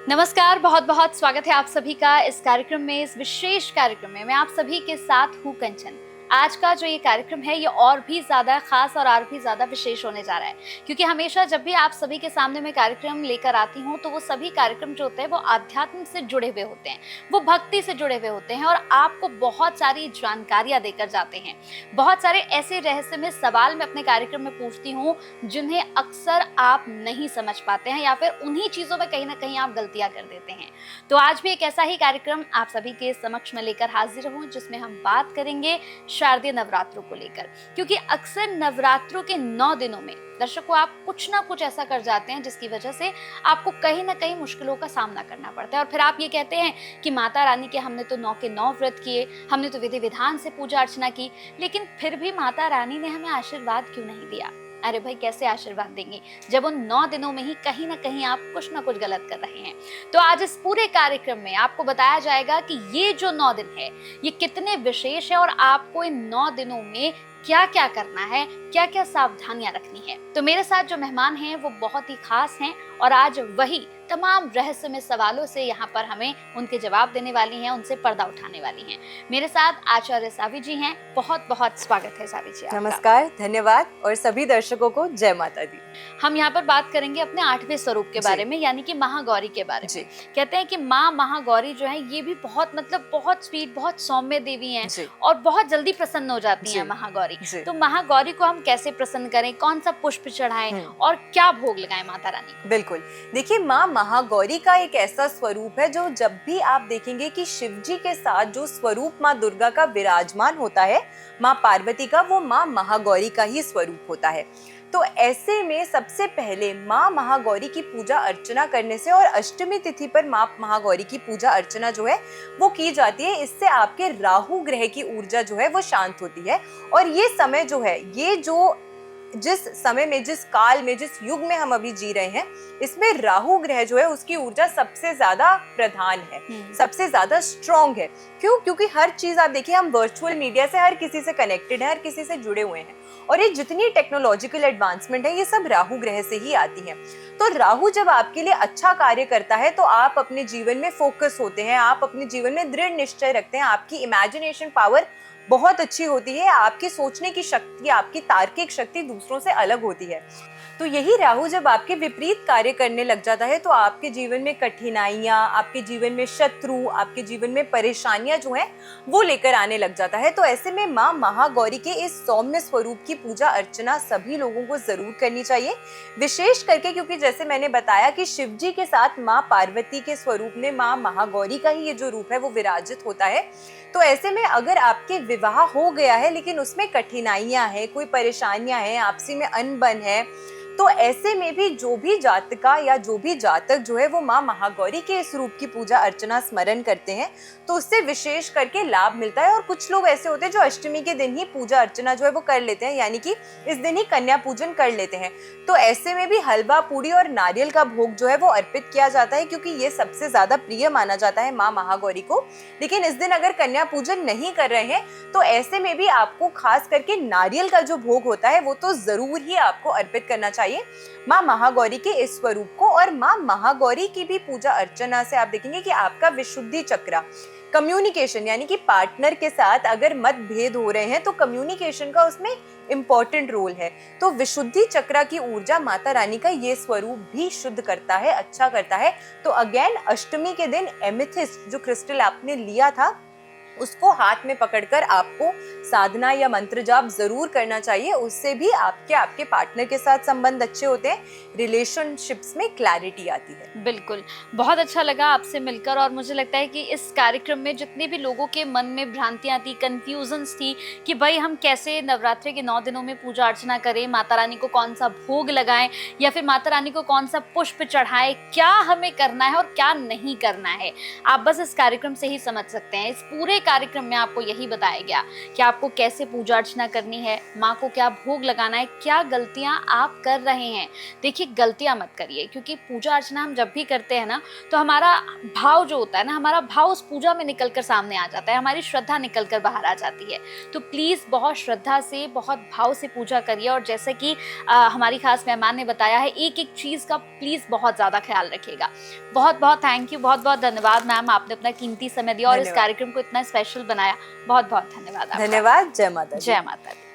नमस्कार, बहुत बहुत स्वागत है आप सभी का इस कार्यक्रम में। इस विशेष कार्यक्रम में मैं आप सभी के साथ हूँ कंचन। आज का जो ये कार्यक्रम है ये और भी ज़्यादा खास और भी ज़्यादा विशेष होने जा रहा है, क्योंकि हमेशा जब भी आप सभी के सामने मैं कार्यक्रम लेकर आती हूँ तो वो सभी कार्यक्रम जो होते हैं वो आध्यात्म से जुड़े हुए होते हैं, वो भक्ति से जुड़े हुए होते हैं और आपको बहुत सारी जानकारियाँ देकर जाते हैं। बहुत सारे ऐसे रहस्यमय सवाल मैं अपने कार्यक्रम में पूछती हूँ जिन्हें अक्सर आप नहीं समझ पाते हैं या फिर उन्हीं चीज़ों में कहीं ना कहीं आप गलतियाँ कर देते हैं। तो आज भी एक ऐसा ही कार्यक्रम आप सभी के समक्ष में लेकर हाजिर हूँ जिसमें हम बात करेंगे शारदीय नवरात्रों को लेकर, क्योंकि अक्सर नवरात्रों के 9 दिनों में दर्शकों आप कुछ ना कुछ ऐसा कर जाते हैं जिसकी वजह से आपको कहीं ना कहीं मुश्किलों का सामना करना पड़ता है और फिर आप ये कहते हैं कि माता रानी के हमने तो 9 के 9 व्रत किए, हमने तो विधि विधान से पूजा अर्चना की, लेकिन फिर भी माता रानी ने हमें आशीर्वाद क्यों नहीं दिया। अरे भाई, कैसे आशीर्वाद देंगी जब उन 9 दिनों में ही कहीं ना कहीं आप कुछ ना कुछ गलत कर रहे हैं। तो आज इस पूरे कार्यक्रम में आपको बताया जाएगा कि ये जो 9 दिन है ये कितने विशेष है और आपको इन 9 दिनों में क्या क्या करना है, क्या क्या सावधानियां रखनी है। तो मेरे साथ जो मेहमान हैं वो बहुत ही खास हैं और आज वही तमाम रहस्यमय सवालों से यहाँ पर हमें उनके जवाब देने वाली हैं, उनसे पर्दा उठाने वाली हैं। मेरे साथ आचार्य सावी जी हैं। बहुत बहुत स्वागत है सावी जी आपका। नमस्कार, धन्यवाद और सभी दर्शकों को जय माता दी। हम यहाँ पर बात करेंगे अपने 8वें स्वरूप के बारे में, यानी कि महागौरी के बारे में। कहते हैं कि माँ महागौरी जो है ये भी बहुत स्वीट, बहुत सौम्य देवी हैं और बहुत जल्दी प्रसन्न हो जाती हैं महागौरी। तो महागौरी को हम कैसे प्रसन्न करें, कौन सा पुष्प चढ़ाएं और क्या भोग लगाएं माता रानी को? बिल्कुल, देखिए माँ महागौरी का एक ऐसा स्वरूप है जो जब भी आप देखेंगे कि शिव जी के साथ जो स्वरूप माँ दुर्गा का विराजमान होता है, माँ पार्वती का, वो माँ महागौरी का ही स्वरूप होता है। तो ऐसे में सबसे पहले माँ महागौरी की पूजा अर्चना करने से और अष्टमी तिथि पर माँ महागौरी की पूजा अर्चना जो है वो की जाती है। इससे आपके राहु ग्रह की ऊर्जा जो है वो शांत होती है और ये समय जो है, ये जो जिस समय में, जिस काल में, जिस युग में हम अभी जी रहे हैं, इसमें राहु ग्रह जो है उसकी ऊर्जा सबसे ज्यादा प्रधान है, सबसे ज्यादा स्ट्रॉन्ग है। क्यों? क्योंकि हर चीज आप देखिए, हम वर्चुअल मीडिया से हर किसी से कनेक्टेड है, हर किसी से जुड़े हुए हैं और ये जितनी टेक्नोलॉजिकल एडवांसमेंट है ये सब राहु ग्रह से ही आती है। तो राहु जब आपके लिए अच्छा कार्य करता है तो आप अपने जीवन में फोकस होते हैं, आप अपने जीवन में दृढ़ निश्चय रखते हैं, आपकी इमेजिनेशन पावर बहुत अच्छी होती है, आपकी सोचने की शक्ति, आपकी तार्किक शक्ति दूसरों से अलग होती है। तो यही राहु जब आपके विपरीत कार्य करने लग जाता है तो आपके जीवन में कठिनाइयां, आपके जीवन में शत्रु, आपके जीवन में परेशानियां जो हैं वो लेकर आने लग जाता है। तो ऐसे में माँ महागौरी के इस सौम्य स्वरूप की पूजा अर्चना सभी लोगों को जरूर करनी चाहिए, विशेष करके क्योंकि जैसे मैंने बताया कि शिव जी के साथ माँ पार्वती के स्वरूप में माँ महागौरी का ही ये जो रूप है वो विराजित होता है। तो ऐसे में अगर आपके विवाह हो गया है लेकिन उसमें कठिनाइयां हैं, कोई परेशानियां हैं, आपसी में अनबन है, तो ऐसे में भी जो भी जातका या जो भी जातक जो है वो माँ महागौरी के इस रूप की पूजा अर्चना स्मरण करते हैं तो उससे विशेष करके लाभ मिलता है। और कुछ लोग ऐसे होते हैं जो अष्टमी के दिन ही पूजा अर्चना जो है वो कर लेते हैं, यानी कि इस दिन ही कन्या पूजन कर लेते हैं। तो ऐसे में भी हलवा, पूड़ी और नारियल का भोग जो है वो अर्पित किया जाता है क्योंकि ये सबसे ज्यादा प्रिय माना जाता है माँ महागौरी को। लेकिन इस दिन अगर कन्या पूजन नहीं कर रहे हैं तो ऐसे में भी आपको खास करके नारियल का जो भोग होता है वो तो जरूर ही आपको अर्पित करना चाहिए माँ महागौरी के इस स्वरूप को। और माँ महागौरी की भी पूजा अर्चना से आप देखेंगे कि आपका विशुद्धि चक्र, कम्युनिकेशन, यानी कि पार्टनर के साथ अगर मतभेद हो रहे हैं तो कम्युनिकेशन का उसमें इंपॉर्टेंट रोल है। तो विशुद्धि चक्र की ऊर्जा माता रानी का ये स्वरूप भी शुद्ध करता है, अच्छा करता है। तो अगेन अष्टमी के दिन एमेथिस्ट जो क्रिस्टल आपने लिया था उसको हाथ में पकड़कर आपको साधना या मंत्र जाप जरूर करना चाहिए। उससे भी आपके पार्टनर के साथ संबंध अच्छे होते हैं, रिलेशनशिप्स में क्लैरिटी आती है। बिल्कुल, बहुत अच्छा लगा आपसे मिलकर और मुझे लगता है कि इस कार्यक्रम में जितने भी लोगों के मन में भ्रांतियां थी, कंफ्यूजन्स थी कि भाई हम कैसे नवरात्रि के 9 दिनों में पूजा अर्चना करें, माता रानी को कौन सा भोग लगाएं या फिर माता रानी को कौन सा पुष्प चढ़ाएं, क्या हमें करना है और क्या नहीं करना है, आप बस इस कार्यक्रम से ही समझ सकते हैं। इस पूरे कार्यक्रम में आपको यही बताया गया कि आपको कैसे पूजा अर्चना करनी है, माँ को क्या भोग लगाना है, क्या गलतियाँ आप कर रहे हैं। देखिए गलतियाँ मत करिए, क्योंकि पूजा अर्चना हम जब भी करते हैं ना तो हमारा भाव जो होता है ना, हमारा भाव उस पूजा में निकल कर सामने आ जाता है, हमारी श्रद्धा निकल कर बाहर आ जाती है। तो प्लीज़ बहुत श्रद्धा से, बहुत भाव से पूजा करिए। और जैसे कि हमारी खास मेहमान ने बताया है, एक एक चीज़ का प्लीज़ बहुत ज़्यादा ख्याल रखिएगा। बहुत बहुत थैंक यू, बहुत बहुत धन्यवाद मैम, आपने अपना कीमती समय दिया और इस कार्यक्रम को इतना स्पेशल बनाया। बहुत बहुत धन्यवाद आपका। धन्यवाद। जय माता दी। जय माता दी।